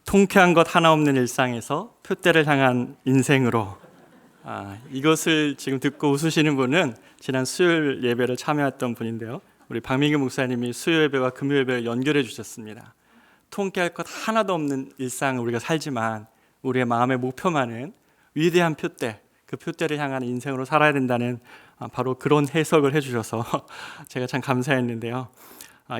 통쾌한 것 하나 없는 일상에서 표대를 향한 인생으로. 이것을 지금 듣고 웃으시는 분은 지난 수요일 예배를 참여했던 분인데요, 우리 박민규 목사님이 수요 예배와 금요 예배를 연결해 주셨습니다. 통쾌할 것 하나도 없는 일상을 우리가 살지만 우리의 마음의 목표만은 위대한 표대, 그 표대를 향한 인생으로 살아야 된다는 바로 그런 해석을 해주셔서 제가 참 감사했는데요.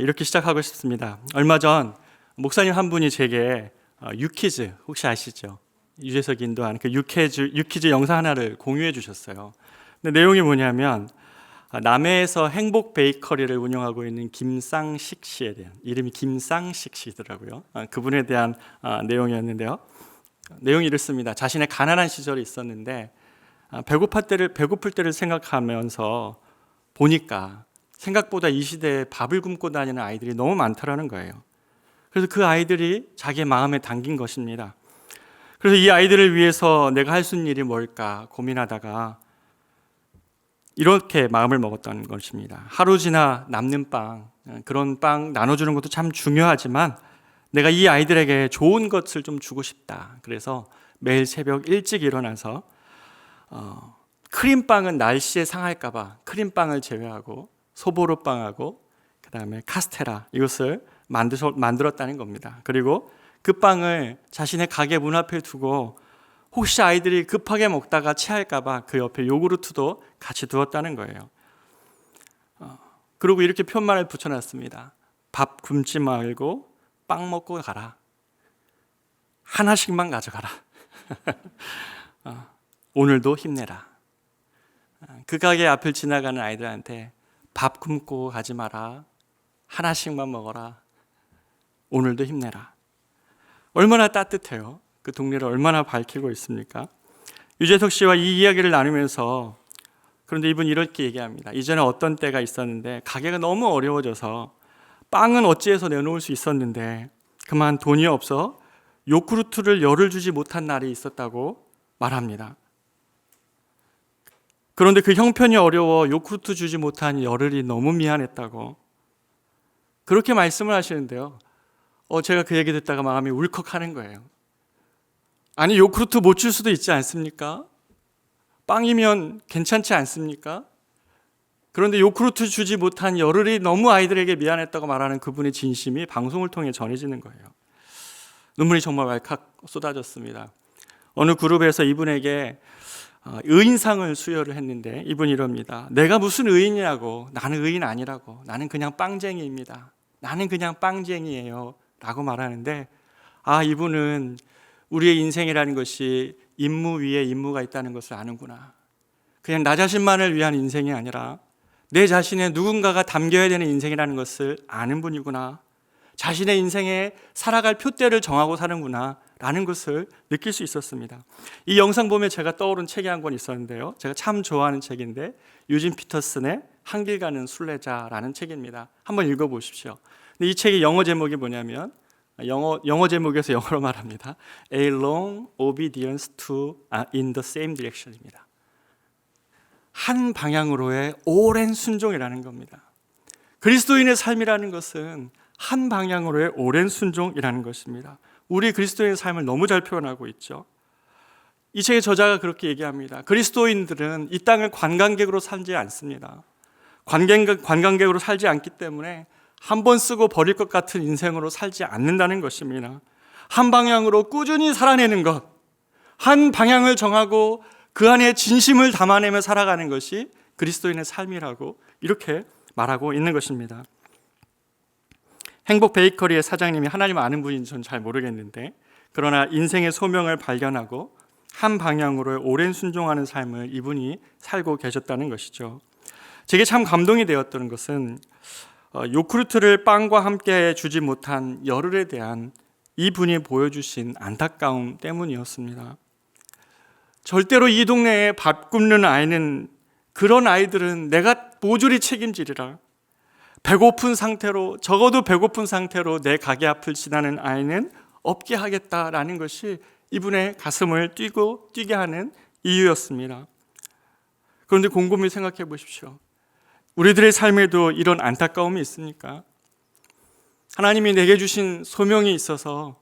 이렇게 시작하고 싶습니다. 얼마 전 목사님 한 분이 제게 유퀴즈 혹시 아시죠? 유재석이 인도한 그 유퀴즈 영상 하나를 공유해 주셨어요. 근데 내용이 뭐냐면 남해에서 행복 베이커리를 운영하고 있는 김상식 씨에 대한, 이름이 김상식 씨더라고요. 그분에 대한 내용이었는데요. 내용이 이렇습니다. 자신의 가난한 시절이 있었는데 배고플 때를 생각하면서 보니까 생각보다 이 시대에 밥을 굶고 다니는 아이들이 너무 많다라는 거예요. 그래서 그 아이들이 자기의 마음에 담긴 것입니다. 그래서 이 아이들을 위해서 내가 할 수 있는 일이 뭘까 고민하다가 이렇게 마음을 먹었던 것입니다. 하루 지나 남는 빵, 그런 빵 나눠주는 것도 참 중요하지만 내가 이 아이들에게 좋은 것을 좀 주고 싶다. 그래서 매일 새벽 일찍 일어나서 크림빵은 날씨에 상할까 봐 크림빵을 제외하고 소보루빵하고 그 다음에 카스테라, 이것을 만들었다는 겁니다. 그리고 그 빵을 자신의 가게 문 앞에 두고 혹시 아이들이 급하게 먹다가 체할까 봐 그 옆에 요구르트도 같이 두었다는 거예요. 그리고 이렇게 편말을 붙여놨습니다. 밥 굶지 말고 빵 먹고 가라. 하나씩만 가져가라. 오늘도 힘내라. 그 가게 앞을 지나가는 아이들한테 밥 굶고 가지 마라. 하나씩만 먹어라. 오늘도 힘내라. 얼마나 따뜻해요. 그 동네를 얼마나 밝히고 있습니까? 유재석 씨와 이 이야기를 나누면서, 그런데 이분이 이렇게 얘기합니다. 이전에 어떤 때가 있었는데 가게가 너무 어려워져서 빵은 어찌해서 내놓을 수 있었는데 그만 돈이 없어 요구르트를 열을 주지 못한 날이 있었다고 말합니다. 그런데 그 형편이 어려워 요구르트 주지 못한 열흘이 너무 미안했다고 그렇게 말씀을 하시는데요. 제가 그 얘기 듣다가 마음이 울컥하는 거예요. 아니, 요구르트 못 줄 수도 있지 않습니까? 빵이면 괜찮지 않습니까? 그런데 요구르트 주지 못한 열흘이 너무 아이들에게 미안했다고 말하는 그분의 진심이 방송을 통해 전해지는 거예요. 눈물이 정말 왈칵 쏟아졌습니다. 어느 그룹에서 이분에게 의인상을 수여를 했는데 이분이 이럽니다. 내가 무슨 의인이라고, 나는 의인 아니라고, 나는 그냥 빵쟁이입니다. 나는 그냥 빵쟁이에요 라고 말하는데, 이분은 우리의 인생이라는 것이 임무 위에 임무가 있다는 것을 아는구나. 그냥 나 자신만을 위한 인생이 아니라 내 자신의 누군가가 담겨야 되는 인생이라는 것을 아는 분이구나. 자신의 인생에 살아갈 표대를 정하고 사는구나 라는 것을 느낄 수 있었습니다. 이 영상 보면 제가 떠오른 책이 한 권 있었는데요, 제가 참 좋아하는 책인데 유진 피터슨의 한길 가는 순례자라는 책입니다. 한번 읽어보십시오. 근데 이 책의 영어 제목이 뭐냐면, 영어 제목에서 영어로 말합니다. A long obedience to in the same direction입니다. 한 방향으로의 오랜 순종이라는 겁니다. 그리스도인의 삶이라는 것은 한 방향으로의 오랜 순종이라는 것입니다. 우리 그리스도인의 삶을 너무 잘 표현하고 있죠. 이 책의 저자가 그렇게 얘기합니다. 그리스도인들은 이 땅을 관광객으로 살지 않습니다. 관광객으로 살지 않기 때문에 한 번 쓰고 버릴 것 같은 인생으로 살지 않는다는 것입니다. 한 방향으로 꾸준히 살아내는 것, 한 방향을 정하고 그 안에 진심을 담아내며 살아가는 것이 그리스도인의 삶이라고 이렇게 말하고 있는 것입니다. 행복 베이커리의 사장님이 하나님 아는 분인지 저는 잘 모르겠는데, 그러나 인생의 소명을 발견하고 한 방향으로 오랜 순종하는 삶을 이분이 살고 계셨다는 것이죠. 제게 참 감동이 되었던 것은 요구르트를 빵과 함께 주지 못한 열흘에 대한 이분이 보여주신 안타까움 때문이었습니다. 절대로 이 동네에 밥 굶는 아이는, 그런 아이들은 내가 모조리 책임지리라. 배고픈 상태로, 적어도 배고픈 상태로 내 가게 앞을 지나는 아이는 없게 하겠다라는 것이 이분의 가슴을 뛰게 하는 이유였습니다. 그런데 곰곰이 생각해 보십시오. 우리들의 삶에도 이런 안타까움이 있습니까? 하나님이 내게 주신 소명이 있어서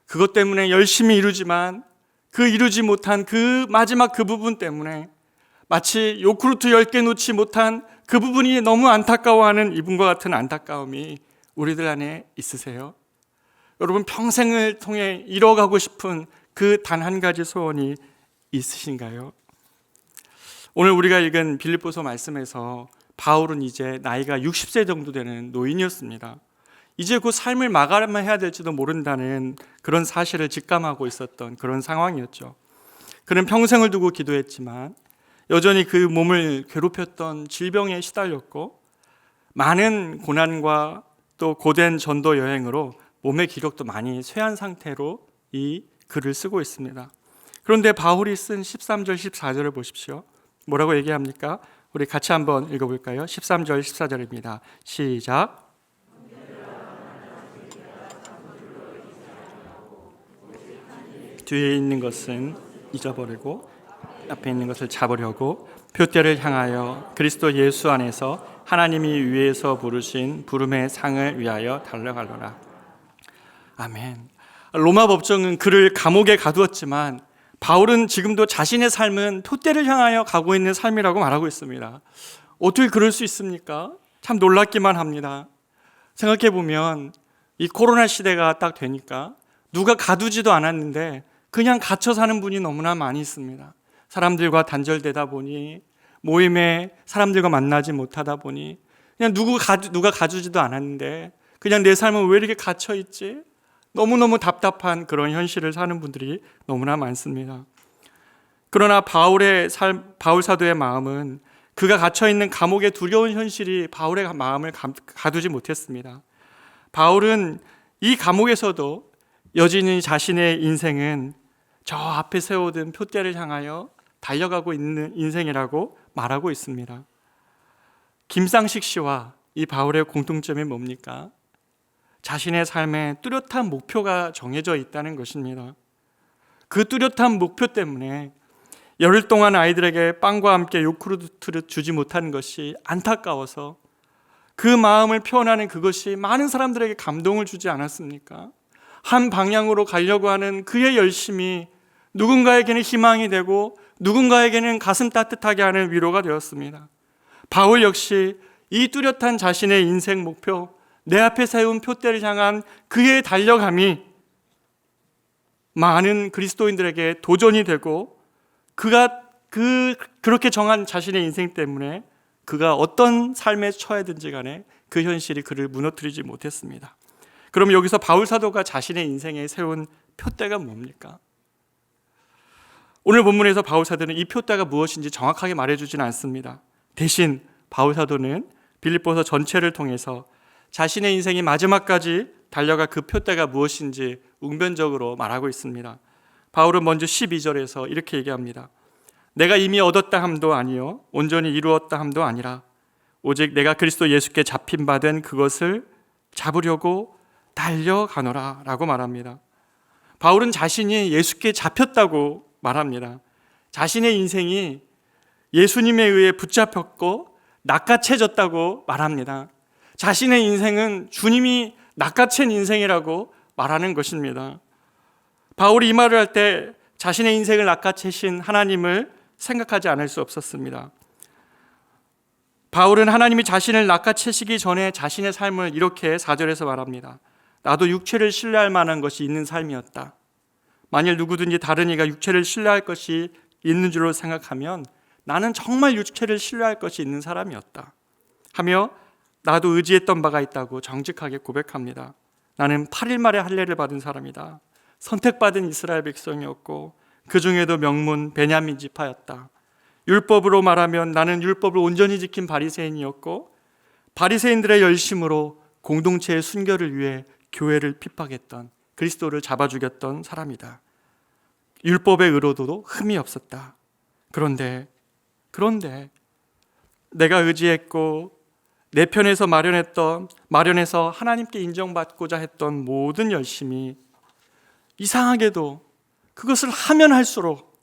그것 때문에 열심히 이루지만 그 이루지 못한 그 마지막 그 부분 때문에 마치 요구르트 10개 놓지 못한 그 부분이 너무 안타까워하는 이분과 같은 안타까움이 우리들 안에 있으세요? 여러분, 평생을 통해 이뤄가고 싶은 그 단 한 가지 소원이 있으신가요? 오늘 우리가 읽은 빌립보서 말씀에서 바울은 이제 나이가 60세 정도 되는 노인이었습니다. 이제 그 삶을 마감해야 될지도 모른다는 그런 사실을 직감하고 있었던 그런 상황이었죠. 그는 평생을 두고 기도했지만 여전히 그 몸을 괴롭혔던 질병에 시달렸고 많은 고난과 또 고된 전도 여행으로 몸의 기력도 많이 쇠한 상태로 이 글을 쓰고 있습니다. 그런데 바울이 쓴 13절 14절을 보십시오. 뭐라고 얘기합니까? 우리 같이 한번 읽어볼까요? 13절 14절입니다. 시작. 뒤에 있는 것은 잊어버리고 앞에 있는 것을 잡으려고 표대를 향하여 그리스도 예수 안에서 하나님이 위에서 부르신 부름의 상을 위하여 달려가노라. 아멘. 로마 법정은 그를 감옥에 가두었지만 바울은 지금도 자신의 삶은 표대를 향하여 가고 있는 삶이라고 말하고 있습니다. 어떻게 그럴 수 있습니까? 참 놀랍기만 합니다. 생각해 보면 이 코로나 시대가 딱 되니까 누가 가두지도 않았는데 그냥 갇혀 사는 분이 너무나 많이 있습니다. 사람들과 단절되다 보니, 모임에 사람들과 만나지 못하다 보니, 그냥 누가 가두지도 않았는데 그냥 내 삶은 왜 이렇게 갇혀 있지? 너무너무 답답한 그런 현실을 사는 분들이 너무나 많습니다. 그러나 바울 사도의 마음은 그가 갇혀 있는 감옥의 두려운 현실이 바울의 마음을 가두지 못했습니다. 바울은 이 감옥에서도 여전히 자신의 인생은 저 앞에 세워둔 표대를 향하여 달려가고 있는 인생이라고 말하고 있습니다. 김상식 씨와 이 바울의 공통점이 뭡니까? 자신의 삶에 뚜렷한 목표가 정해져 있다는 것입니다. 그 뚜렷한 목표 때문에 열흘 동안 아이들에게 빵과 함께 요구르트를 주지 못한 것이 안타까워서 그 마음을 표현하는 그것이 많은 사람들에게 감동을 주지 않았습니까? 한 방향으로 가려고 하는 그의 열심이 누군가에게는 희망이 되고 누군가에게는 가슴 따뜻하게 하는 위로가 되었습니다. 바울 역시 이 뚜렷한 자신의 인생 목표, 내 앞에 세운 표대를 향한 그의 달려감이 많은 그리스도인들에게 도전이 되고 그가 그렇게 정한 자신의 인생 때문에 그가 어떤 삶에 처해든지 간에 그 현실이 그를 무너뜨리지 못했습니다. 그럼 여기서 바울 사도가 자신의 인생에 세운 표대가 뭡니까? 오늘 본문에서 바울 사도는 이 표대가 무엇인지 정확하게 말해주지는 않습니다. 대신 바울 사도는 빌립보서 전체를 통해서 자신의 인생이 마지막까지 달려갈 그 표대가 무엇인지 웅변적으로 말하고 있습니다. 바울은 먼저 12절에서 이렇게 얘기합니다. 내가 이미 얻었다 함도 아니요 온전히 이루었다 함도 아니라 오직 내가 그리스도 예수께 잡힌 바 된 그것을 잡으려고 달려가노라 라고 말합니다. 바울은 자신이 예수께 잡혔다고 말합니다. 자신의 인생이 예수님에 의해 붙잡혔고 낚아채졌다고 말합니다. 자신의 인생은 주님이 낚아챈 인생이라고 말하는 것입니다. 바울이 이 말을 할 때 자신의 인생을 낚아채신 하나님을 생각하지 않을 수 없었습니다. 바울은 하나님이 자신을 낚아채시기 전에 자신의 삶을 이렇게 4절에서 말합니다. 나도 육체를 신뢰할 만한 것이 있는 삶이었다. 만일 누구든지 다른 이가 육체를 신뢰할 것이 있는 줄로 생각하면 나는 정말 육체를 신뢰할 것이 있는 사람이었다 하며 나도 의지했던 바가 있다고 정직하게 고백합니다. 나는 8일 만에 할례를 받은 사람이다. 선택받은 이스라엘 백성이었고 그 중에도 명문 베냐민 지파였다. 율법으로 말하면 나는 율법을 온전히 지킨 바리새인이었고 바리새인들의 열심으로 공동체의 순결을 위해 교회를 핍박했던 그리스도를 잡아 죽였던 사람이다. 율법의 의로도 흠이 없었다. 그런데 내가 의지했고 내 편에서 마련해서 하나님께 인정받고자 했던 모든 열심이 이상하게도 그것을 하면 할수록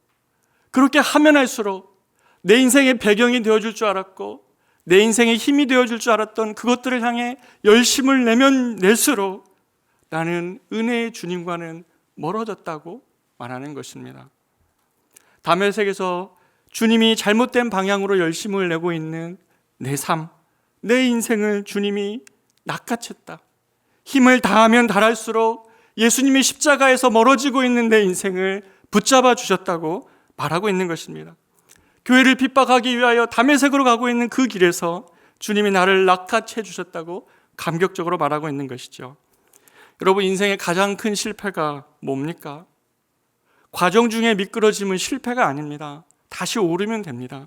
그렇게 하면 할수록 내 인생의 배경이 되어줄 줄 알았고 내 인생의 힘이 되어줄 줄 알았던 그것들을 향해 열심을 내면 낼수록 나는 은혜의 주님과는 멀어졌다고 말하는 것입니다. 다메섹에서 주님이 잘못된 방향으로 열심을 내고 있는 내 삶, 내 인생을 주님이 낚아챘다. 힘을 다하면 다할수록 예수님이 십자가에서 멀어지고 있는 내 인생을 붙잡아 주셨다고 말하고 있는 것입니다. 교회를 핍박하기 위하여 다메섹으로 가고 있는 그 길에서 주님이 나를 낚아채 주셨다고 감격적으로 말하고 있는 것이죠. 여러분, 인생의 가장 큰 실패가 뭡니까? 과정 중에 미끄러짐은 실패가 아닙니다. 다시 오르면 됩니다.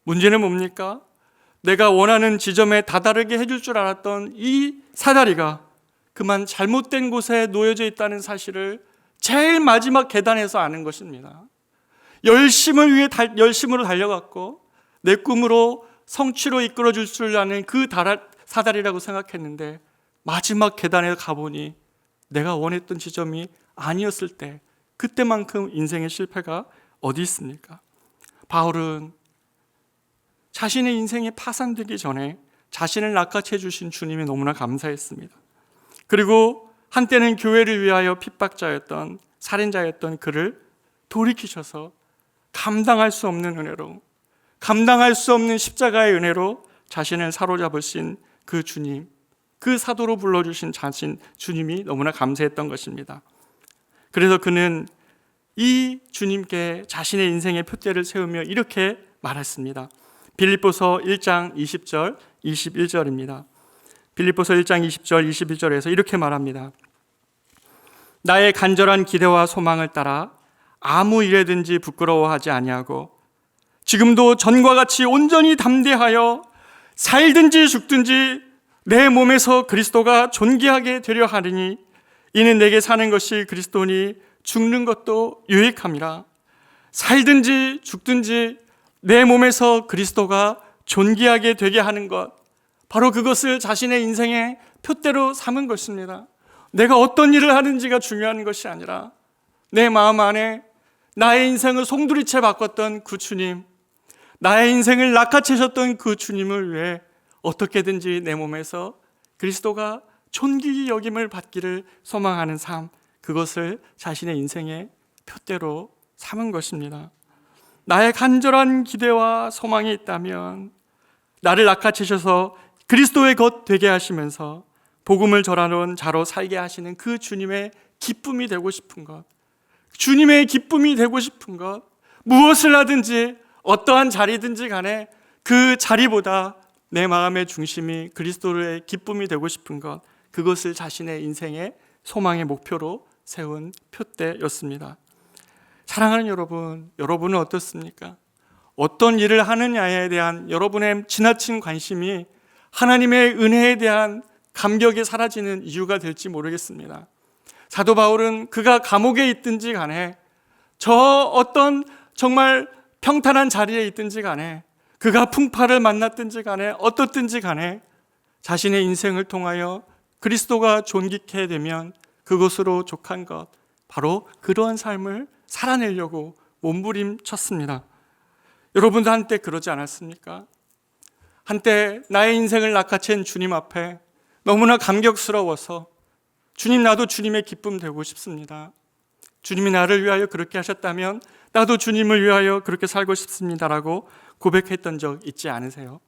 문제는 뭡니까? 내가 원하는 지점에 다다르게 해줄 줄 알았던 이 사다리가 그만 잘못된 곳에 놓여져 있다는 사실을 제일 마지막 계단에서 아는 것입니다. 열심으로 달려갔고 내 꿈으로 성취로 이끌어줄 줄 아는 그 사다리라고 생각했는데 마지막 계단에 가보니 내가 원했던 지점이 아니었을 때, 그때만큼 인생의 실패가 어디 있습니까? 바울은 자신의 인생이 파산되기 전에 자신을 낚아채 주신 주님이 너무나 감사했습니다. 그리고 한때는 교회를 위하여 핍박자였던, 살인자였던 그를 돌이키셔서 감당할 수 없는 은혜로, 감당할 수 없는 십자가의 은혜로 자신을 사로잡으신 그 주님, 그 사도로 불러주신 주님이 너무나 감사했던 것입니다. 그래서 그는 이 주님께 자신의 인생의 표대를 세우며 이렇게 말했습니다. 빌립보서 1장 20절, 21절입니다. 빌립보서 1장 20절, 21절에서 이렇게 말합니다. 나의 간절한 기대와 소망을 따라 아무 일에든지 부끄러워하지 아니하고 지금도 전과 같이 온전히 담대하여 살든지 죽든지 내 몸에서 그리스도가 존귀하게 되려 하느니 이는 내게 사는 것이 그리스도니 죽는 것도 유익함이라. 살든지 죽든지 내 몸에서 그리스도가 존귀하게 되게 하는 것, 바로 그것을 자신의 인생의 표대로 삼은 것입니다. 내가 어떤 일을 하는지가 중요한 것이 아니라 내 마음 안에 나의 인생을 송두리째 바꿨던 그 주님, 나의 인생을 낚아채셨던 그 주님을 위해 어떻게든지 내 몸에서 그리스도가 존귀 여김을 받기를 소망하는 삶, 그것을 자신의 인생의 표대로 삼은 것입니다. 나의 간절한 기대와 소망이 있다면 나를 낚아채셔서 그리스도의 것 되게 하시면서 복음을 전하는 자로 살게 하시는 그 주님의 기쁨이 되고 싶은 것, 주님의 기쁨이 되고 싶은 것, 무엇을 하든지 어떠한 자리든지 간에 그 자리보다 내 마음의 중심이 그리스도의 기쁨이 되고 싶은 것, 그것을 자신의 인생의 소망의 목표로 세운 표대였습니다. 사랑하는 여러분, 여러분은 어떻습니까? 어떤 일을 하느냐에 대한 여러분의 지나친 관심이 하나님의 은혜에 대한 감격이 사라지는 이유가 될지 모르겠습니다. 사도 바울은 그가 감옥에 있든지 간에 저 어떤 정말 평탄한 자리에 있든지 간에 그가 풍파를 만났든지 간에 어떻든지 간에 자신의 인생을 통하여 그리스도가 존귀케 되면 그것으로 족한 것, 바로 그러한 삶을 살아내려고 몸부림쳤습니다. 여러분도 한때 그러지 않았습니까? 한때 나의 인생을 낚아챈 주님 앞에 너무나 감격스러워서 주님, 나도 주님의 기쁨 되고 싶습니다. 주님이 나를 위하여 그렇게 하셨다면 나도 주님을 위하여 그렇게 살고 싶습니다라고 고백했던 적 있지 않으세요?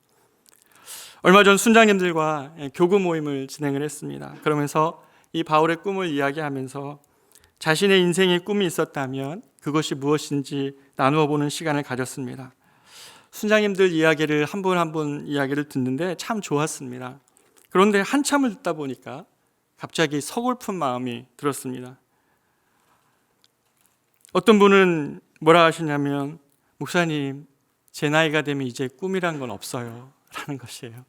얼마 전 순장님들과 교구 모임을 진행을 했습니다. 그러면서 이 바울의 꿈을 이야기하면서 자신의 인생의 꿈이 있었다면 그것이 무엇인지 나누어 보는 시간을 가졌습니다. 순장님들 이야기를 한 분 한 분 이야기를 듣는데 참 좋았습니다. 그런데 한참을 듣다 보니까 갑자기 서글픈 마음이 들었습니다. 어떤 분은 뭐라 하시냐면, 목사님, 제 나이가 되면 이제 꿈이란 건 없어요 라는 것이에요.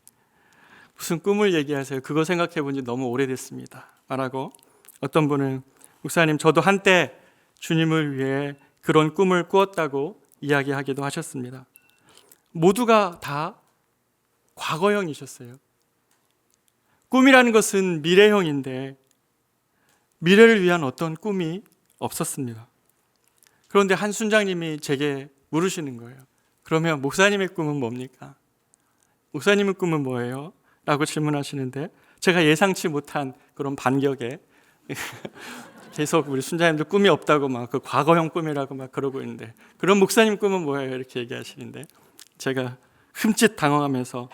무슨 꿈을 얘기하세요? 그거 생각해 본 지 너무 오래됐습니다 말하고, 어떤 분은 목사님, 저도 한때 주님을 위해 그런 꿈을 꾸었다고 이야기하기도 하셨습니다. 모두가 다 과거형이셨어요. 꿈이라는 것은 미래형인데 미래를 위한 어떤 꿈이 없었습니다. 그런데 한 순장님이 제게 물으시는 거예요. 그러면 목사님의 꿈은 뭡니까? 목사님의 꿈은 뭐예요? 라고 질문하시는데 제가 예상치 못한 그런 반격에 계속 우리 순자님들 꿈이 없다고 막 그 과거형 꿈이라고 막 그러고 있는데, 그런 목사님 꿈은 뭐예요? 이렇게 얘기하시는데, 제가 흠칫 당황하면서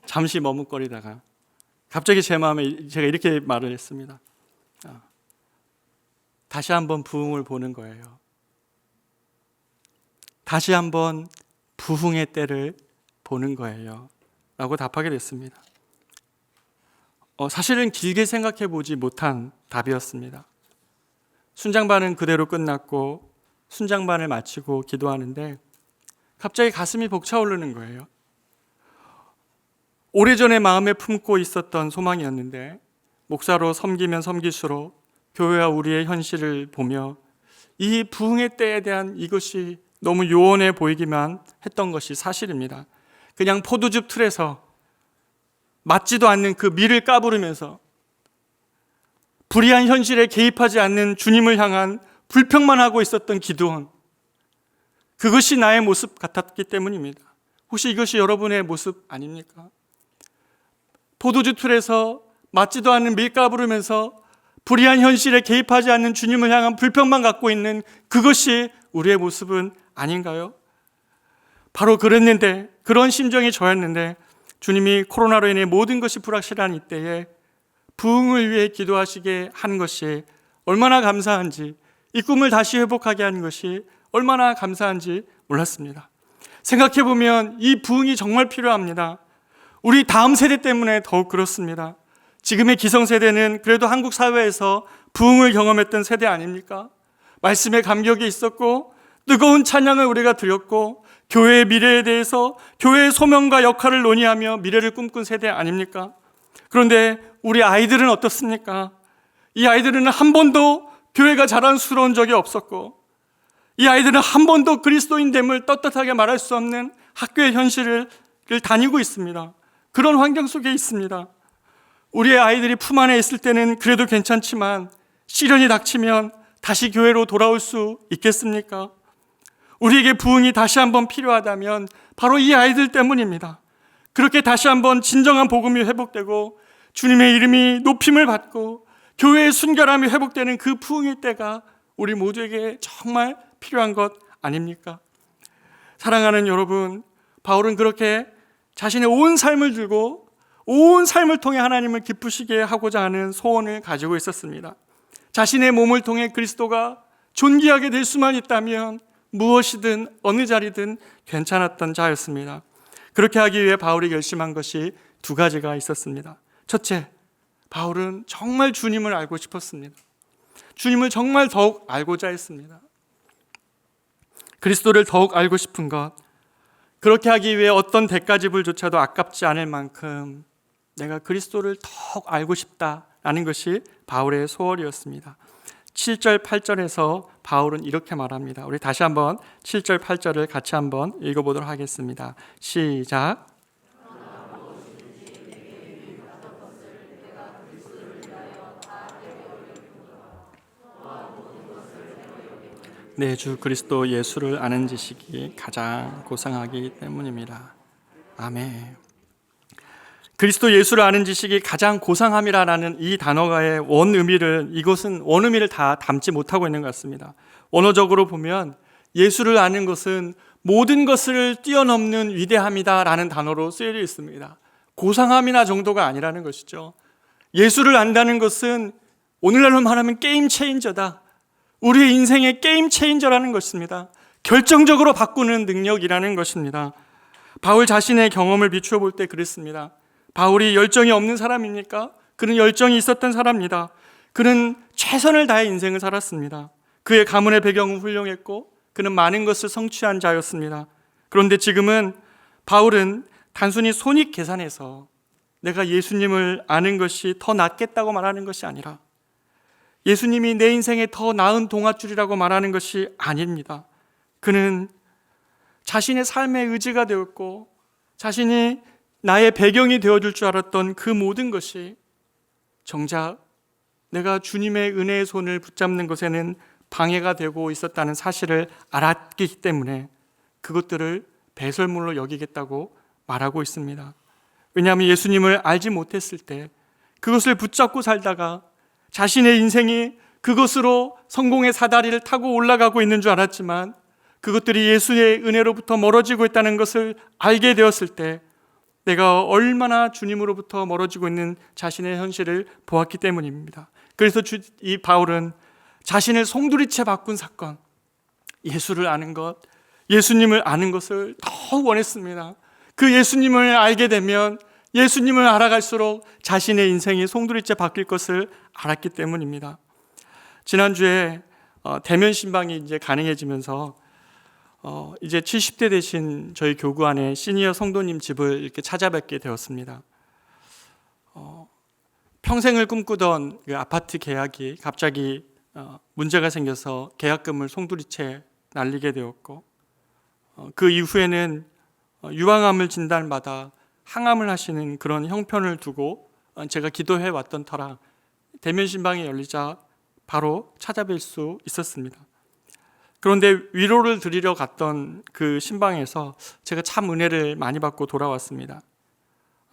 잠시 머뭇거리다가 갑자기 제 마음에 제가 이렇게 말을 했습니다. 다시 한번 부흥을 보는 거예요. 다시 한번 부흥의 때를 보는 거예요 라고 답하게 됐습니다. 사실은 길게 생각해 보지 못한 답이었습니다. 순장반은 그대로 끝났고 순장반을 마치고 기도하는데 갑자기 가슴이 벅차오르는 거예요. 오래전에 마음에 품고 있었던 소망이었는데 목사로 섬기면 섬길수록 교회와 우리의 현실을 보며 이 부흥의 때에 대한 이것이 너무 요원해 보이기만 했던 것이 사실입니다. 그냥 포도즙 틀에서 맞지도 않는 그 밀을 까부르면서 불의한 현실에 개입하지 않는 주님을 향한 불평만 하고 있었던 기도원, 그것이 나의 모습 같았기 때문입니다. 혹시 이것이 여러분의 모습 아닙니까? 포도주 틀에서 맞지도 않는 밀 까부르면서 불의한 현실에 개입하지 않는 주님을 향한 불평만 갖고 있는 그것이 우리의 모습은 아닌가요? 바로 그랬는데, 그런 심정이 저였는데 주님이 코로나로 인해 모든 것이 불확실한 이때에 부흥을 위해 기도하시게 한 것이 얼마나 감사한지, 이 꿈을 다시 회복하게 한 것이 얼마나 감사한지 몰랐습니다. 생각해보면 이 부흥이 정말 필요합니다. 우리 다음 세대 때문에 더욱 그렇습니다. 지금의 기성세대는 그래도 한국 사회에서 부흥을 경험했던 세대 아닙니까? 말씀에 감격이 있었고 뜨거운 찬양을 우리가 드렸고 교회의 미래에 대해서 교회의 소명과 역할을 논의하며 미래를 꿈꾼 세대 아닙니까? 그런데 우리 아이들은 어떻습니까? 이 아이들은 한 번도 교회가 자랑스러운 적이 없었고, 이 아이들은 한 번도 그리스도인됨을 떳떳하게 말할 수 없는 학교의 현실을 다니고 있습니다. 그런 환경 속에 있습니다. 우리의 아이들이 품 안에 있을 때는 그래도 괜찮지만 시련이 닥치면 다시 교회로 돌아올 수 있겠습니까? 우리에게 부흥이 다시 한번 필요하다면 바로 이 아이들 때문입니다. 그렇게 다시 한번 진정한 복음이 회복되고 주님의 이름이 높임을 받고 교회의 순결함이 회복되는 그 부흥의 때가 우리 모두에게 정말 필요한 것 아닙니까? 사랑하는 여러분, 바울은 그렇게 자신의 온 삶을 들고 온 삶을 통해 하나님을 기쁘시게 하고자 하는 소원을 가지고 있었습니다. 자신의 몸을 통해 그리스도가 존귀하게 될 수만 있다면 무엇이든 어느 자리든 괜찮았던 자였습니다. 그렇게 하기 위해 바울이 결심한 것이 두 가지가 있었습니다. 첫째, 바울은 정말 주님을 알고 싶었습니다. 주님을 정말 더욱 알고자 했습니다. 그리스도를 더욱 알고 싶은 것, 그렇게 하기 위해 어떤 대가지불조차도 아깝지 않을 만큼 내가 그리스도를 더욱 알고 싶다라는 것이 바울의 소원이었습니다. 7절 8절에서 바울은 이렇게 말합니다. 우리 다시 한번 7절 8절을 같이 한번 읽어보도록 하겠습니다. 시작. 내 주 그리스도 예수를 아는 지식이 가장 고상하기 때문입니다. 아멘. 그리스도 예수를 아는 지식이 가장 고상함이라는 이 단어가의 원의미를, 이것은 원의미를 다 담지 못하고 있는 것 같습니다. 원어적으로 보면 예수를 아는 것은 모든 것을 뛰어넘는 위대함이다라는 단어로 쓰여져 있습니다. 고상함이나 정도가 아니라는 것이죠. 예수를 안다는 것은 오늘날로 말하면 게임 체인저다. 우리의 인생의 게임 체인저라는 것입니다. 결정적으로 바꾸는 능력이라는 것입니다. 바울 자신의 경험을 비추어 볼 때 그랬습니다. 바울이 열정이 없는 사람입니까? 그는 열정이 있었던 사람입니다. 그는 최선을 다해 인생을 살았습니다. 그의 가문의 배경은 훌륭했고 그는 많은 것을 성취한 자였습니다. 그런데 지금은 바울은 단순히 손익 계산해서 내가 예수님을 아는 것이 더 낫겠다고 말하는 것이 아니라, 예수님이 내 인생에 더 나은 동아줄이라고 말하는 것이 아닙니다. 그는 자신의 삶의 의지가 되었고 자신이 나의 배경이 되어줄 줄 알았던 그 모든 것이 정작 내가 주님의 은혜의 손을 붙잡는 것에는 방해가 되고 있었다는 사실을 알았기 때문에 그것들을 배설물로 여기겠다고 말하고 있습니다. 왜냐하면 예수님을 알지 못했을 때 그것을 붙잡고 살다가 자신의 인생이 그것으로 성공의 사다리를 타고 올라가고 있는 줄 알았지만 그것들이 예수의 은혜로부터 멀어지고 있다는 것을 알게 되었을 때 내가 얼마나 주님으로부터 멀어지고 있는 자신의 현실을 보았기 때문입니다. 그래서 이 바울은 자신을 송두리째 바꾼 사건, 예수를 아는 것, 예수님을 아는 것을 더 원했습니다. 그 예수님을 알게 되면 예수님을 알아갈수록 자신의 인생이 송두리째 바뀔 것을 알았기 때문입니다. 지난주에 대면 신방이 이제 가능해지면서 이제 70대 되신 저희 교구 안에 시니어 성도님 집을 이렇게 찾아뵙게 되었습니다. 평생을 꿈꾸던 그 아파트 계약이 갑자기 문제가 생겨서 계약금을 송두리째 날리게 되었고, 그 이후에는 유방암을 진단받아 항암을 하시는 그런 형편을 두고 제가 기도해 왔던 터라 대면 신방이 열리자 바로 찾아뵐 수 있었습니다. 그런데 위로를 드리러 갔던 그 신방에서 제가 참 은혜를 많이 받고 돌아왔습니다.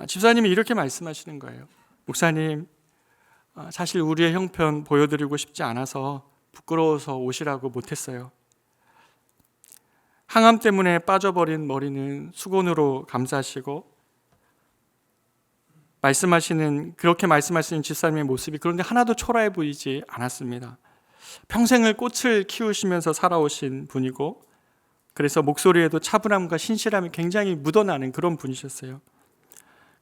집사님이 이렇게 말씀하시는 거예요. 목사님, 사실 우리의 형편 보여드리고 싶지 않아서 부끄러워서 오시라고 못했어요. 항암 때문에 빠져버린 머리는 수건으로 감싸시고 그렇게 말씀하시는 집사님의 모습이 그런데 하나도 초라해 보이지 않았습니다. 평생을 꽃을 키우시면서 살아오신 분이고, 그래서 목소리에도 차분함과 신실함이 굉장히 묻어나는 그런 분이셨어요.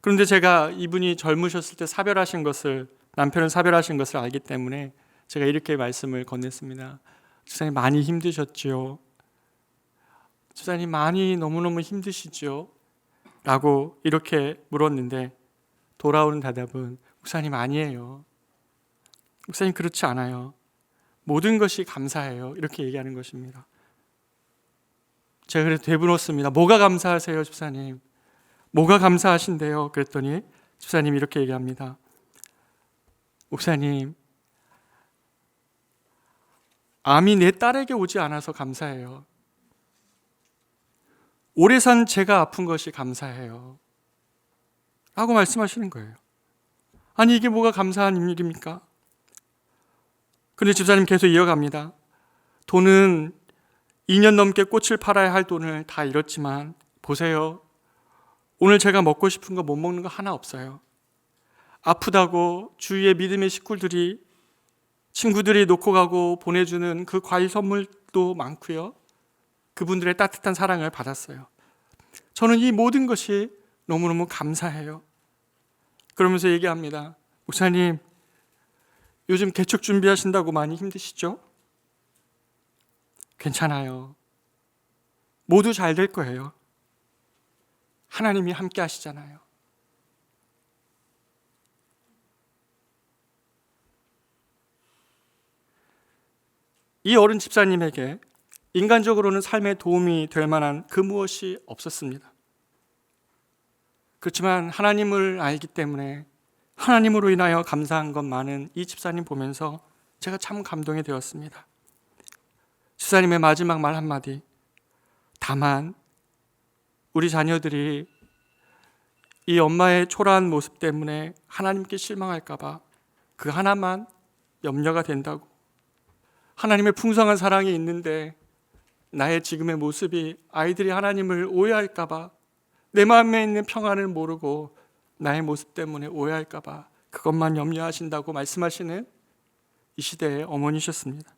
그런데 제가 이분이 젊으셨을 때 남편을 사별하신 것을 알기 때문에 제가 이렇게 말씀을 건넸습니다. 집사님 많이 힘드셨죠? 집사님 많이 너무너무 힘드시죠? 라고 이렇게 물었는데 돌아오는 대답은 목사님 아니에요. 목사님 그렇지 않아요. 모든 것이 감사해요. 이렇게 얘기하는 것입니다. 제가 그래서 되물었습니다. 뭐가 감사하세요, 집사님? 뭐가 감사하신데요? 그랬더니 집사님이 이렇게 얘기합니다. 목사님, 암이 내 딸에게 오지 않아서 감사해요. 오래 산 제가 아픈 것이 감사해요. 라고 말씀하시는 거예요. 아니 이게 뭐가 감사한 일입니까? 근데 집사님 계속 이어갑니다. 돈은 2년 넘게 꽃을 팔아야 할 돈을 다 잃었지만 보세요. 오늘 제가 먹고 싶은 거 못 먹는 거 하나 없어요. 아프다고 주위의 믿음의 식구들이 친구들이 놓고 가고 보내주는 그 과일 선물도 많고요. 그분들의 따뜻한 사랑을 받았어요. 저는 이 모든 것이 너무너무 감사해요. 그러면서 얘기합니다. 목사님, 요즘 개척 준비하신다고 많이 힘드시죠? 괜찮아요. 모두 잘 될 거예요. 하나님이 함께 하시잖아요. 이 어른 집사님에게 인간적으로는 삶에 도움이 될 만한 그 무엇이 없었습니다. 그렇지만 하나님을 알기 때문에 하나님으로 인하여 감사한 것 많은 이 집사님 보면서 제가 참 감동이 되었습니다. 집사님의 마지막 말 한마디. 다만 우리 자녀들이 이 엄마의 초라한 모습 때문에 하나님께 실망할까 봐 그 하나만 염려가 된다고. 하나님의 풍성한 사랑이 있는데 나의 지금의 모습이 아이들이 하나님을 오해할까 봐, 내 마음에 있는 평안을 모르고 나의 모습 때문에 오해할까 봐 그것만 염려하신다고 말씀하시는 이 시대의 어머니셨습니다.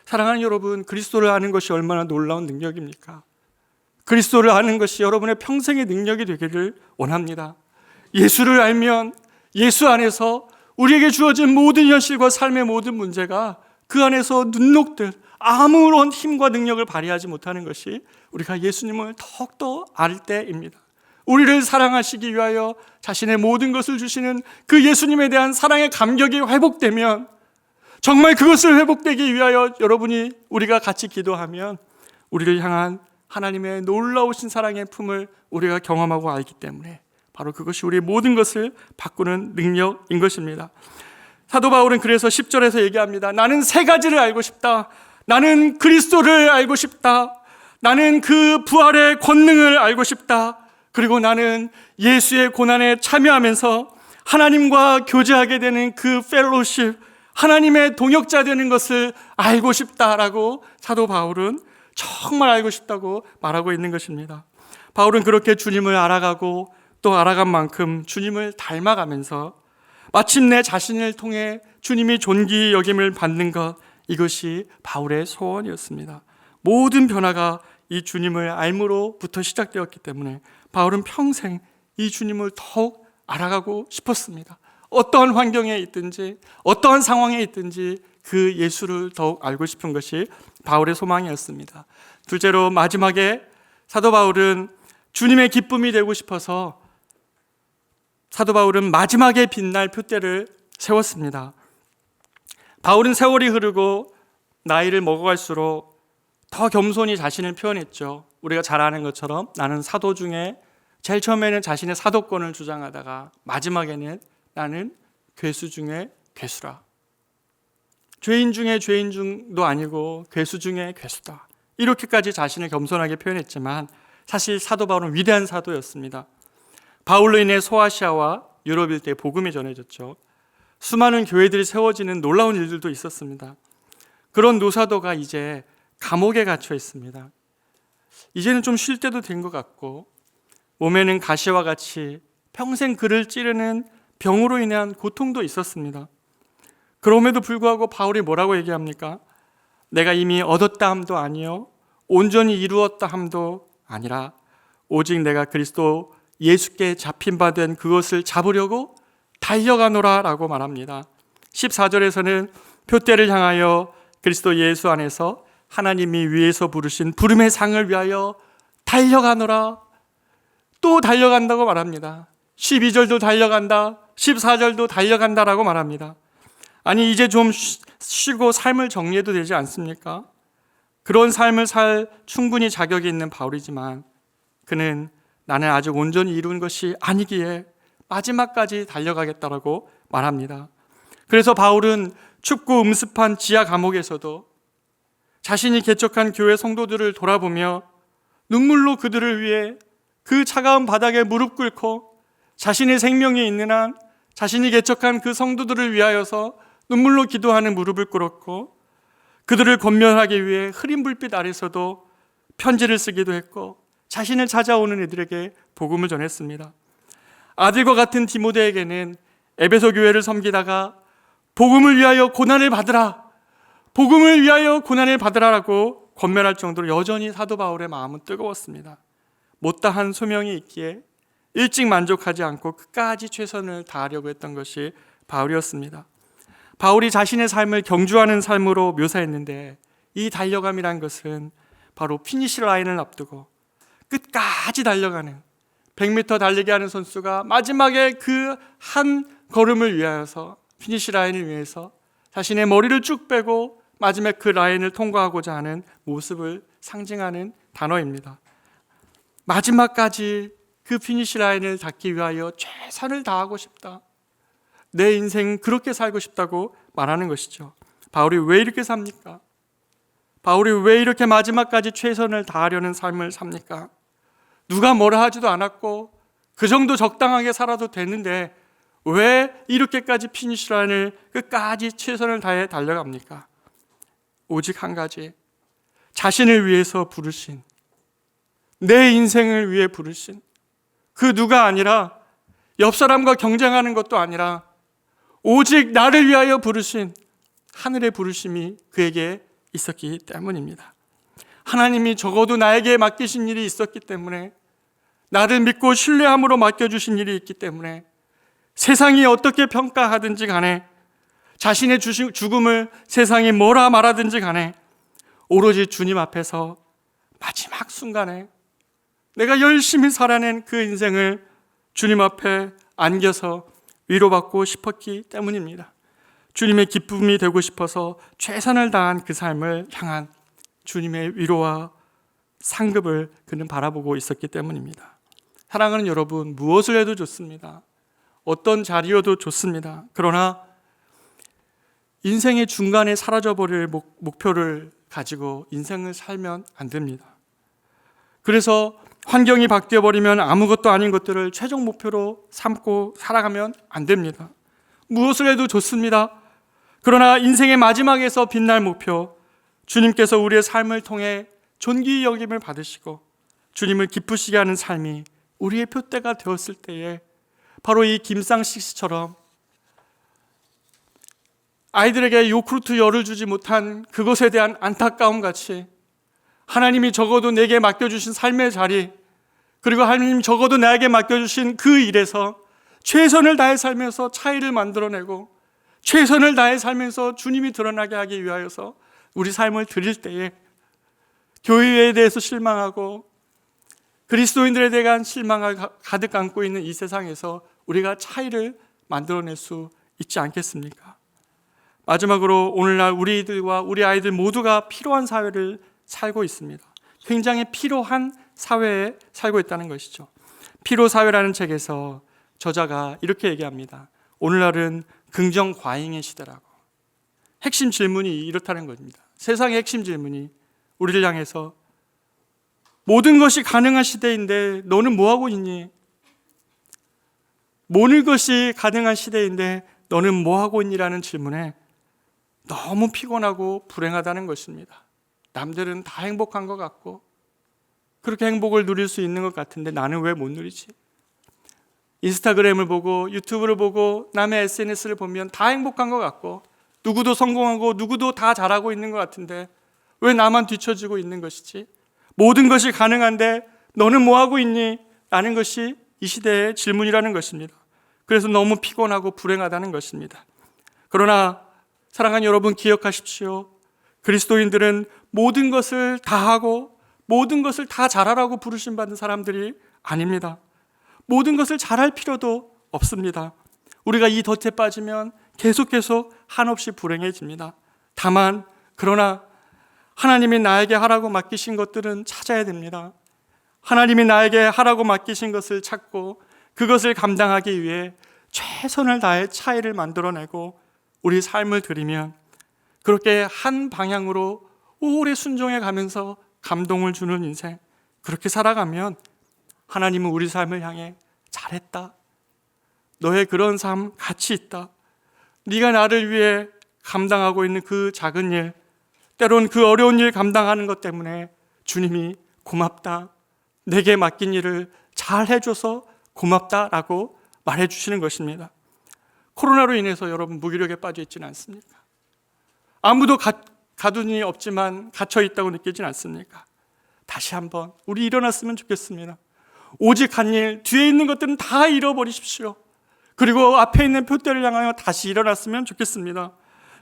사랑하는 여러분, 그리스도를 아는 것이 얼마나 놀라운 능력입니까? 그리스도를 아는 것이 여러분의 평생의 능력이 되기를 원합니다. 예수를 알면 예수 안에서 우리에게 주어진 모든 현실과 삶의 모든 문제가 그 안에서 눈녹듯 아무런 힘과 능력을 발휘하지 못하는 것이 우리가 예수님을 더욱더 알 때입니다. 우리를 사랑하시기 위하여 자신의 모든 것을 주시는 그 예수님에 대한 사랑의 감격이 회복되면, 정말 그것을 회복되기 위하여 우리가 같이 기도하면 우리를 향한 하나님의 놀라우신 사랑의 품을 우리가 경험하고 알기 때문에 바로 그것이 우리의 모든 것을 바꾸는 능력인 것입니다. 사도 바울은 그래서 10절에서 얘기합니다. 나는 세 가지를 알고 싶다. 나는 그리스도를 알고 싶다. 나는 그 부활의 권능을 알고 싶다. 그리고 나는 예수의 고난에 참여하면서 하나님과 교제하게 되는 그 펠로십, 하나님의 동역자 되는 것을 알고 싶다라고 사도 바울은 정말 알고 싶다고 말하고 있는 것입니다. 바울은 그렇게 주님을 알아가고 또 알아간 만큼 주님을 닮아가면서 마침내 자신을 통해 주님이 존귀 여김을 받는 것, 이것이 바울의 소원이었습니다. 모든 변화가 이 주님을 알므로부터 시작되었기 때문에 바울은 평생 이 주님을 더욱 알아가고 싶었습니다. 어떠한 환경에 있든지 어떠한 상황에 있든지 그 예수를 더욱 알고 싶은 것이 바울의 소망이었습니다. 둘째로 마지막에 사도 바울은 주님의 기쁨이 되고 싶어서 사도 바울은 마지막에 빛날 표대를 세웠습니다. 바울은 세월이 흐르고 나이를 먹어갈수록 더 겸손히 자신을 표현했죠. 우리가 잘 아는 것처럼 나는 사도 중에 제일 처음에는 자신의 사도권을 주장하다가 마지막에는 나는 괴수 중에 괴수라. 죄인 중에 죄인 중도 아니고 괴수 중에 괴수다. 이렇게까지 자신을 겸손하게 표현했지만 사실 사도 바울은 위대한 사도였습니다. 바울로 인해 소아시아와 유럽 일대에 복음이 전해졌죠. 수많은 교회들이 세워지는 놀라운 일들도 있었습니다. 그런 노사도가 이제 감옥에 갇혀 있습니다. 이제는 좀 쉴 때도 된 것 같고 몸에는 가시와 같이 평생 그를 찌르는 병으로 인한 고통도 있었습니다. 그럼에도 불구하고 바울이 뭐라고 얘기합니까? 내가 이미 얻었다 함도 아니요 온전히 이루었다 함도 아니라 오직 내가 그리스도 예수께 잡힌 바 된 그것을 잡으려고 달려가노라 라고 말합니다. 14절에서는 표대를 향하여 그리스도 예수 안에서 하나님이 위에서 부르신 부름의 상을 위하여 달려가노라. 또 달려간다고 말합니다. 12절도 달려간다, 14절도 달려간다라고 말합니다. 아니 이제 좀 쉬고 삶을 정리해도 되지 않습니까? 그런 삶을 살 충분히 자격이 있는 바울이지만 그는 나는 아직 온전히 이룬 것이 아니기에 마지막까지 달려가겠다라고 말합니다. 그래서 바울은 춥고 음습한 지하 감옥에서도 자신이 개척한 교회 성도들을 돌아보며 눈물로 그들을 위해 그 차가운 바닥에 무릎 꿇고 자신의 생명이 있는 한 자신이 개척한 그 성도들을 위하여서 눈물로 기도하는 무릎을 꿇었고 그들을 권면하기 위해 흐린 불빛 아래서도 편지를 쓰기도 했고 자신을 찾아오는 이들에게 복음을 전했습니다. 아들과 같은 디모데에게는 에베소 교회를 섬기다가 복음을 위하여 고난을 받으라, 복음을 위하여 고난을 받으라라고 권면할 정도로 여전히 사도 바울의 마음은 뜨거웠습니다. 못다한 소명이 있기에 일찍 만족하지 않고 끝까지 최선을 다하려고 했던 것이 바울이었습니다. 바울이 자신의 삶을 경주하는 삶으로 묘사했는데 이 달려감이란 것은 바로 피니시 라인을 앞두고 끝까지 달려가는 100m 달리기 하는 선수가 마지막에 그 한 걸음을 위하여서 피니시 라인을 위해서 자신의 머리를 쭉 빼고 마지막에 그 라인을 통과하고자 하는 모습을 상징하는 단어입니다. 마지막까지 그 피니시 라인을 닿기 위하여 최선을 다하고 싶다. 내 인생 그렇게 살고 싶다고 말하는 것이죠. 바울이 왜 이렇게 삽니까? 바울이 왜 이렇게 마지막까지 최선을 다하려는 삶을 삽니까? 누가 뭐라 하지도 않았고 그 정도 적당하게 살아도 되는데 왜 이렇게까지 피니시 라인을 끝까지 최선을 다해 달려갑니까? 오직 한 가지, 자신을 위해서 부르신, 내 인생을 위해 부르신 그 누가 아니라 옆 사람과 경쟁하는 것도 아니라 오직 나를 위하여 부르신 하늘의 부르심이 그에게 있었기 때문입니다. 하나님이 적어도 나에게 맡기신 일이 있었기 때문에, 나를 믿고 신뢰함으로 맡겨주신 일이 있기 때문에 세상이 어떻게 평가하든지 간에, 자신의 죽음을 세상이 뭐라 말하든지 간에 오로지 주님 앞에서 마지막 순간에 내가 열심히 살아낸 그 인생을 주님 앞에 안겨서 위로받고 싶었기 때문입니다. 주님의 기쁨이 되고 싶어서 최선을 다한 그 삶을 향한 주님의 위로와 상급을 그는 바라보고 있었기 때문입니다. 사랑하는 여러분, 무엇을 해도 좋습니다. 어떤 자리여도 좋습니다. 그러나 인생의 중간에 사라져버릴 목표를 가지고 인생을 살면 안 됩니다. 그래서 환경이 바뀌어버리면 아무것도 아닌 것들을 최종 목표로 삼고 살아가면 안 됩니다. 무엇을 해도 좋습니다. 그러나 인생의 마지막에서 빛날 목표, 주님께서 우리의 삶을 통해 존귀 여김을 받으시고 주님을 기쁘시게 하는 삶이 우리의 표대가 되었을 때에 바로 이 김상식 씨처럼 아이들에게 요구르트 열을 주지 못한 그것에 대한 안타까움 같이 하나님이 적어도 내게 맡겨주신 삶의 자리, 그리고 하나님 적어도 나에게 맡겨주신 그 일에서 최선을 다해 살면서 차이를 만들어내고 최선을 다해 살면서 주님이 드러나게 하기 위하여서 우리 삶을 드릴 때에 교회에 대해서 실망하고 그리스도인들에 대한 실망을 가득 안고 있는 이 세상에서 우리가 차이를 만들어낼 수 있지 않겠습니까? 마지막으로 오늘날 우리들과 우리 아이들 모두가 필요한 사회를 살고 있습니다. 굉장히 필요한 사회에 살고 있다는 것이죠. 필요사회라는 책에서 저자가 이렇게 얘기합니다. 오늘날은 긍정 과잉의 시대라고. 핵심 질문이 이렇다는 겁니다. 세상의 핵심 질문이 우리를 향해서 모든 것이 가능한 시대인데 너는 뭐하고 있니? 모든 것이 가능한 시대인데 너는 뭐하고 있니라는 질문에 너무 피곤하고 불행하다는 것입니다. 남들은 다 행복한 것 같고 그렇게 행복을 누릴 수 있는 것 같은데 나는 왜 못 누리지? 인스타그램을 보고 유튜브를 보고 남의 SNS를 보면 다 행복한 것 같고 누구도 성공하고 누구도 다 잘하고 있는 것 같은데 왜 나만 뒤처지고 있는 것이지? 모든 것이 가능한데 너는 뭐하고 있니? 라는 것이 이 시대의 질문이라는 것입니다. 그래서 너무 피곤하고 불행하다는 것입니다. 그러나 사랑하는 여러분, 기억하십시오. 그리스도인들은 모든 것을 다 하고 모든 것을 다 잘하라고 부르심 받은 사람들이 아닙니다. 모든 것을 잘할 필요도 없습니다. 우리가 이 덫에 빠지면 계속 한없이 불행해집니다. 다만 그러나 하나님이 나에게 하라고 맡기신 것들은 찾아야 됩니다. 하나님이 나에게 하라고 맡기신 것을 찾고 그것을 감당하기 위해 최선을 다해 차이를 만들어내고 우리 삶을 드리면 그렇게 한 방향으로 오래 순종해 가면서 감동을 주는 인생, 그렇게 살아가면 하나님은 우리 삶을 향해 잘했다. 너의 그런 삶 가치 있다. 네가 나를 위해 감당하고 있는 그 작은 일, 때론 그 어려운 일 감당하는 것 때문에 주님이 고맙다. 내게 맡긴 일을 잘 해줘서 고맙다라고 말해주시는 것입니다. 코로나로 인해서 여러분 무기력에 빠져 있지는 않습니까? 아무도 가둔이 없지만 갇혀 있다고 느끼진 않습니까? 다시 한번 우리 일어났으면 좋겠습니다. 오직 한 일, 뒤에 있는 것들은 다 잃어버리십시오. 그리고 앞에 있는 표대를 향하여 다시 일어났으면 좋겠습니다.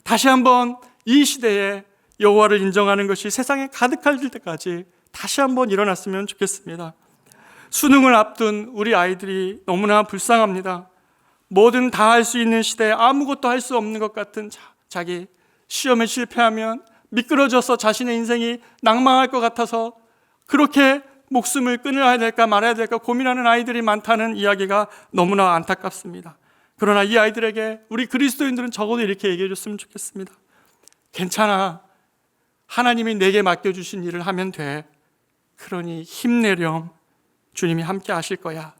다시 한번 이 시대에 여호와를 인정하는 것이 세상에 가득할 때까지 다시 한번 일어났으면 좋겠습니다. 수능을 앞둔 우리 아이들이 너무나 불쌍합니다. 뭐든 다 할 수 있는 시대에 아무것도 할 수 없는 것 같은 자기, 시험에 실패하면 미끄러져서 자신의 인생이 낭망할 것 같아서 그렇게 목숨을 끊어야 될까 말아야 될까 고민하는 아이들이 많다는 이야기가 너무나 안타깝습니다. 그러나 이 아이들에게 우리 그리스도인들은 적어도 이렇게 얘기해 줬으면 좋겠습니다. 괜찮아. 하나님이 내게 맡겨주신 일을 하면 돼. 그러니 힘내렴. 주님이 함께 하실 거야.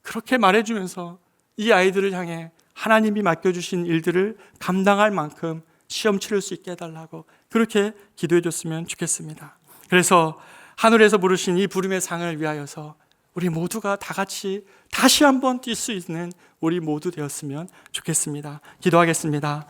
그렇게 말해주면서 이 아이들을 향해 하나님이 맡겨주신 일들을 감당할 만큼 시험 치를 수 있게 해달라고 그렇게 기도해 줬으면 좋겠습니다. 그래서 하늘에서 부르신 이 부름의 상을 위하여서 우리 모두가 다 같이 다시 한번 뛸 수 있는 우리 모두 되었으면 좋겠습니다. 기도하겠습니다.